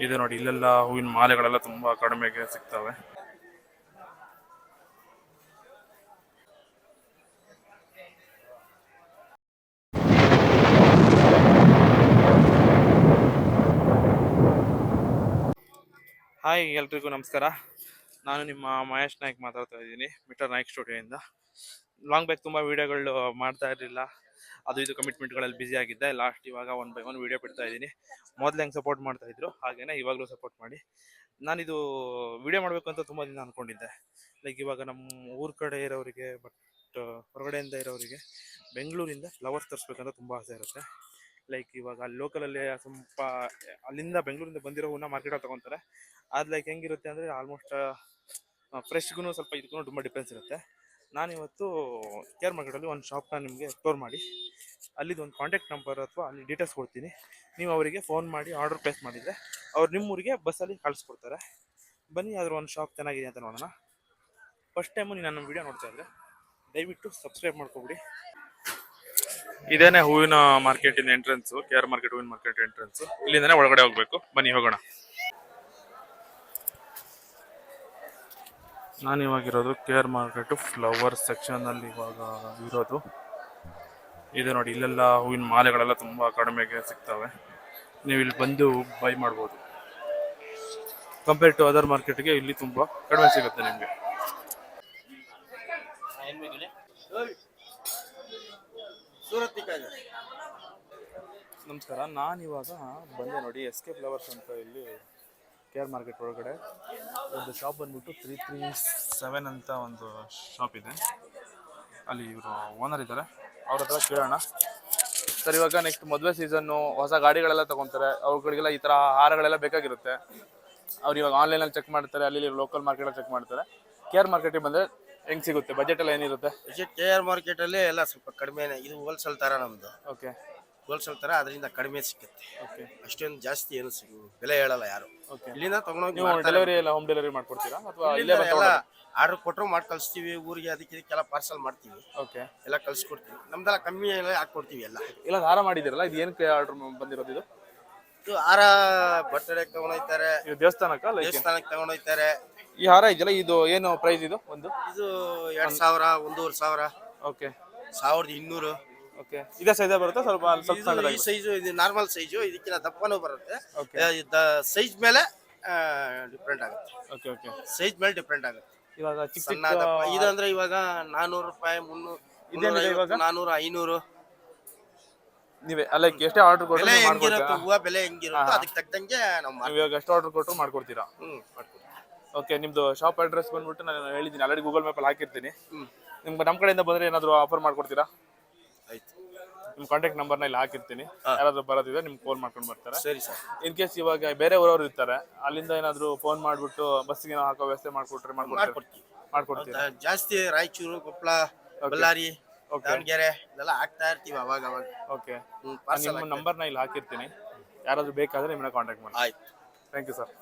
ಇದು ನೋಡಿ, ಇಲ್ಲೆಲ್ಲ ಹೂವಿನ ಮಾಲೆಗಳೆಲ್ಲ ತುಂಬಾ ಕಡಿಮೆಗೆ ಸಿಗ್ತವೆ. ಹಾಯ್, ಎಲ್ರಿಗೂ ನಮಸ್ಕಾರ. ನಾನು ನಿಮ್ಮ ಮಹೇಶ್ ನಾಯ್ಕ್ ಮಾತಾಡ್ತಾ ಇದ್ದೀನಿ, ಮಿಟರ್ ನಾಯ್ಕ್ ಸ್ಟುಡಿಯೋಯಿಂದ. ಲಾಂಗ್ ಬ್ಯಾಕ್ ತುಂಬ ವೀಡಿಯೋಗಳು ಮಾಡ್ತಾ ಇರಲಿಲ್ಲ, ಅದು ಇದು ಕಮಿಟ್ಮೆಂಟ್ಗಳಲ್ಲಿ ಬ್ಯುಸಿ ಆಗಿದ್ದೆ. ಲಾಸ್ಟ್ ಇವಾಗ 1 by 1 ವೀಡಿಯೋ ಬಿಡ್ತಾ ಇದ್ದೀನಿ. ಮೊದಲು ಹೆಂಗೆ ಸಪೋರ್ಟ್ ಮಾಡ್ತಾ ಇದ್ರು ಹಾಗೇನೆ ಇವಾಗಲೂ ಸಪೋರ್ಟ್ ಮಾಡಿ. ನಾನಿದು ವಿಡಿಯೋ ಮಾಡಬೇಕು ಅಂತ ತುಂಬ ದಿನ ಅಂದ್ಕೊಂಡಿದ್ದೆ. ಲೈಕ್ ಇವಾಗ ನಮ್ಮ ಊರ ಕಡೆ ಇರೋರಿಗೆ, ಬಟ್ ಹೊರಗಡೆಯಿಂದ ಇರೋರಿಗೆ ಬೆಂಗಳೂರಿಂದ ಫ್ಲವರ್ಸ್ ತರಿಸ್ಬೇಕಂತ ತುಂಬ ಆಸೆ ಇರುತ್ತೆ. ಲೈಕ್ ಇವಾಗ ಅಲ್ಲಿ ಲೋಕಲಲ್ಲಿ ಸ್ವಲ್ಪ ಅಲ್ಲಿಂದ ಬೆಂಗಳೂರಿಂದ ಬಂದಿರೋ ಹೂನ ಮಾರ್ಕೆಟಲ್ಲಿ ತೊಗೊತಾರೆ. ಅದು ಲೈಕ್ ಹೆಂಗಿರುತ್ತೆ ಅಂದರೆ ಆಲ್ಮೋಸ್ಟ್ ಫ್ರೆಶ್ಗೂ ಸ್ವಲ್ಪ ಇದಕ್ಕೂ ತುಂಬ ಡಿಫ್ರೆನ್ಸ್ ಇರುತ್ತೆ. ನಾನಿವತ್ತು ಕೇರ್ ಮಾರ್ಕೆಟಲ್ಲಿ ಒಂದು ಶಾಪ್ನ ನಿಮಗೆ ಎಕ್ಸ್ಪ್ಲೋರ್ ಮಾಡಿ ಅಲ್ಲಿದ್ದು ಒಂದು ಕಾಂಟ್ಯಾಕ್ಟ್ ನಂಬರ್ ಅಥವಾ ಅಲ್ಲಿ ಡೀಟೇಲ್ಸ್ ಕೊಡ್ತೀನಿ. ನೀವು ಅವರಿಗೆ ಫೋನ್ ಮಾಡಿ ಆರ್ಡರ್ ಪ್ಲೇಸ್ ಮಾಡಿದರೆ ಅವ್ರು ನಿಮ್ಮೂರಿಗೆ ಬಸ್ಸಲ್ಲಿ ಕಳಿಸ್ಕೊಡ್ತಾರೆ. ಬನ್ನಿ, ಅದ್ರ ಒಂದು ಶಾಪ್ ಚೆನ್ನಾಗಿದೆ ಅಂತ ನೋಡೋಣ. ಫಸ್ಟ್ ಟೈಮು ನೀವು ನನ್ನ ವೀಡಿಯೋ ನೋಡ್ತಾ ಇದ್ದರೆ ದಯವಿಟ್ಟು ಸಬ್ಸ್ಕ್ರೈಬ್ ಮಾಡ್ಕೊಬಿಡಿ. ಇದೇನೆ ಹೂವಿನ ಮಾರ್ಕೆಟಿನ ಎಂಟ್ರೆನ್ಸು, ಕೇರ್ ಮಾರ್ಕೆಟ್ ಹೂವಿನ ಮಾರ್ಕೆಟ್ ಎಂಟ್ರೆನ್ಸು. ಇಲ್ಲಿಂದನೇ ಒಳಗಡೆ ಹೋಗಬೇಕು. ಬನ್ನಿ ಹೋಗೋಣ. ನಾನಿವಾಗಿರೋದು ಕೇರ್ ಮಾರ್ಕೆಟು ಫ್ಲವರ್ ಸೆಕ್ಷನಲ್ಲಿ ಇವಾಗ ಇರೋದು. ಇದು ನೋಡಿ, ಇಲ್ಲೆಲ್ಲ ಹೂವಿನ ಮಾಲೆಗಳೆಲ್ಲ ತುಂಬ ಕಡಿಮೆಗೆ ಸಿಗ್ತವೆ. ನೀವು ಇಲ್ಲಿ ಬಂದು ಬೈ ಮಾಡ್ಬೋದು. ಕಂಪೇರ್ ಟು ಅದರ್ ಮಾರ್ಕೆಟ್ಗೆ ಇಲ್ಲಿ ತುಂಬ ಕಡಿಮೆ ಸಿಗುತ್ತೆ ನಿಮಗೆ. ನಮಸ್ಕಾರ, ನಾನಿವಾಗ ಬಂದೆ ನೋಡಿ SK ಫ್ಲವರ್ಸ್ ಅಂತ. ಇಲ್ಲಿ ಕೇರ್ ಮಾರ್ಕೆಟ್ ಒಳಗಡೆ ಒಂದು ಶಾಪ್ ಬಂದ್ಬಿಟ್ಟು 337 ಅಂತ ಒಂದು ಶಾಪ್ ಇದೆ. ಅಲ್ಲಿ ಇವರು ಓನರ್ ಇದ್ದಾರೆ, ಅವ್ರ ಹತ್ರ ಕೇಳೋಣ. ಸರ್, ಇವಾಗ ನೆಕ್ಸ್ಟ್ ಮದುವೆ ಸೀಸನ್ನು, ಹೊಸ ಗಾಡಿಗಳೆಲ್ಲ ತೊಗೊತಾರೆ, ಅವ್ರುಗಳಿಗೆಲ್ಲ ಈ ಥರ ಹಾರಗಳೆಲ್ಲ ಬೇಕಾಗಿರುತ್ತೆ. ಅವ್ರು ಇವಾಗ ಆನ್ಲೈನಲ್ಲಿ ಚೆಕ್ ಮಾಡ್ತಾರೆ, ಅಲ್ಲಿ ಲೋಕಲ್ ಮಾರ್ಕೆಟಲ್ಲಿ ಚೆಕ್ ಮಾಡ್ತಾರೆ. ಕೇರ್ ಮಾರ್ಕೆಟಿಗೆ ಬಂದರೆ ಹೆಂಗೆ ಸಿಗುತ್ತೆ? ಬಜೆಟ್ ಎಲ್ಲ ಏನಿರುತ್ತೆ? ಕೇರ್ ಮಾರ್ಕೆಟಲ್ಲಿ ಎಲ್ಲ ಸ್ವಲ್ಪ ಕಡಿಮೆನೇ. ಇದು ಹೋಲ್ಸೇಲ್ ಥರ ನಮ್ಮದು. ಓಕೆ, ಹೋಲ್ಸೇಲ್ ಥರ, ಅದರಿಂದ ಕಡಿಮೆ ಸಿಗುತ್ತೆ. ಓಕೆ, ಅಷ್ಟೊಂದು ಜಾಸ್ತಿ ಏನು ಬೆಲೆ ಹೇಳಲ್ಲ ಯಾರು. ಓಕೆ. ಇಲ್ಲಿಂದ ತಗೊಂಡೋಗಿ ನೀವು ಡೆಲಿವರಿ ಎಲ್ಲ ಹೋಮ್ ಡೆಲಿವರಿ ಮಾಡ್ಕೊಡ್ತೀರಾ ಅಥವಾ ಇಲ್ಲೇ ಬಂದು ಎಲ್ಲ ಆರ್ಡರ್ ಕೊಟ್ಟರು ಮಾಡಿ ಕಳಿಸ್ತೀವಿ. ಊರಿಗೆ ಅದಕ್ಕೆ ಇದಕ್ಕೆಲ್ಲ ಪಾರ್ಸಲ್ ಮಾಡ್ತೀವಿ. ಓಕೆ, ಎಲ್ಲ ಕಳಿಸ್ಕೊಡ್ತೀವಿ. ನಮ್ದೆಲ್ಲ ಕಮ್ಮಿ ಎಲ್ಲ ಹಾಕ್ಕೊಡ್ತೀವಿ. ಎಲ್ಲ ಇಲ್ಲ ಹಾರ ಮಾಡಿದಿರಲ್ಲ, ಇದು ಏನಕ್ಕೆ ಆರ್ಡರ್ ಬಂದಿರೋದು? ಇದು ಹಾರ ಬರ್ತಡೇ ತಗೊಂಡೋಗ್ತಾರೆ, ಇದು ದೇವಸ್ಥಾನಕ್ಕೆ ದೇವಸ್ಥಾನಕ್ಕೆ ತಗೊಂಡೋಗ್ತಾರೆ. ಈ ಹಾರ ಇದೆಯಲ್ಲ, ಇದು ಏನು ಪ್ರೈಸ್? ಇದು ಇದು 2000, 1500, ಓಕೆ, 1200. ಓಕೆ. ಇದೇ ಸೈಜ್ ಬರುತ್ತೆ? ಸ್ವಲ್ಪ ಈ ಸೈಜು ಇದು ನಾರ್ಮಲ್ ಸೈಜು, ಇದಕ್ಕಿಂತ ದಪ್ಪನೂ ಬರುತ್ತೆ. ಓಕೆ, ಸೈಜ್ ಮೇಲೆ ಡಿಫ್ರೆಂಟ್ ಆಗುತ್ತೆ. Okay, okay. ಸೈಜ್ ಮೇಲೆ ಡಿಫ್ರೆಂಟ್ ಆಗುತ್ತೆ. ಇವಾಗ ಚಿಕ್ಕ ಸಣ್ಣ ದಪ್ಪ ಇದಂದ್ರೆ ಇವಾಗ 400 ರೂಪಾಯಿ, 300, ಇವಾಗ 400, 500. ನೀವೇ ಅಲ್ಲ ಎಷ್ಟೇ ಆರ್ಡರ್ ಕೊಟ್ಟರು ಬೆಲೆ ಹೆಂಗಿರುತ್ತೋ, ಹೂವು ಬೆಲೆ ಹೆಂಗಿರುತ್ತೋ ಅದಕ್ಕೆ ತಕ್ಕಂಗೆ ನಾವು ಇವಾಗ ಎಷ್ಟು ಆರ್ಡರ್ ಕೊಟ್ಟರು ಮಾಡ್ಕೊಡ್ತೀರಾ? ಮಾಡ್ಕೊಡ್ತೀವಿ. ಓಕೆ, ನಿಮ್ದು ಶಾಪ್ ಅಡ್ರೆಸ್ ಬಂದ್ಬಿಟ್ಟು ನಾನು ಹೇಳಿದ್ದೀನಿ ಆಲ್ರೆಡಿ, ಗೂಗಲ್ ಮ್ಯಾಪಲ್ಲಿ ಹಾಕಿರ್ತೀನಿ. ನಿಮ್ಗೆ ನಮ್ಮ ಕಡೆಯಿಂದ ಬಂದರೆ ಏನಾದರೂ ಆಫರ್ ಮಾಡ್ಕೊಡ್ತೀರಾ? ಆಯ್ತು, ನಿಮ್ಮ ಕಾಂಟ್ಯಾಕ್ಟ್ ನಂಬರ್ನ ಇಲ್ಲಿ ಹಾಕಿರ್ತೀನಿ. ಯಾರಾದ್ರೂ ಬರೋದಿದೆ ನಿಮ್ಗೆ ಫೋನ್ ಮಾಡ್ಕೊಂಡು ಬರ್ತಾರೆ. ಸರಿ ಸರ್. ಇನ್ ಕೇಸ್ ಇವಾಗ ಬೇರೆ ಊರವ್ರು ಇರ್ತಾರೆ, ಅಲ್ಲಿಂದ ಏನಾದರೂ ಫೋನ್ ಮಾಡಿಬಿಟ್ಟು ಬಸ್ಸಿಗೆ ಹಾಕೋ ವ್ಯವಸ್ಥೆ ಮಾಡ್ಕೊಡ್ತೀವಿ. ಜಾಸ್ತಿ ರಾಯಚೂರು, ಕೊಪ್ಪಳ, ಬಳ್ಳಾರಿ, ದಾವಣಗೆರೆ ಇದೆಲ್ಲ ಹಾಕ್ತಾ ಇರ್ತೀವಿ ಅವಾಗ ಅವಾಗ. ಓಕೆ, ನಿಮ್ಮ ನಂಬರ್ನ ಇಲ್ಲಿ ಹಾಕಿರ್ತೀನಿ. ಯಾರಾದರೂ ಬೇಕಾದರೆ ನಿಮ್ಮನ್ನ ಕಾಂಟ್ಯಾಕ್ಟ್ ಮಾಡಿ. ಆಯ್ತು, ಥ್ಯಾಂಕ್ ಯು ಸರ್.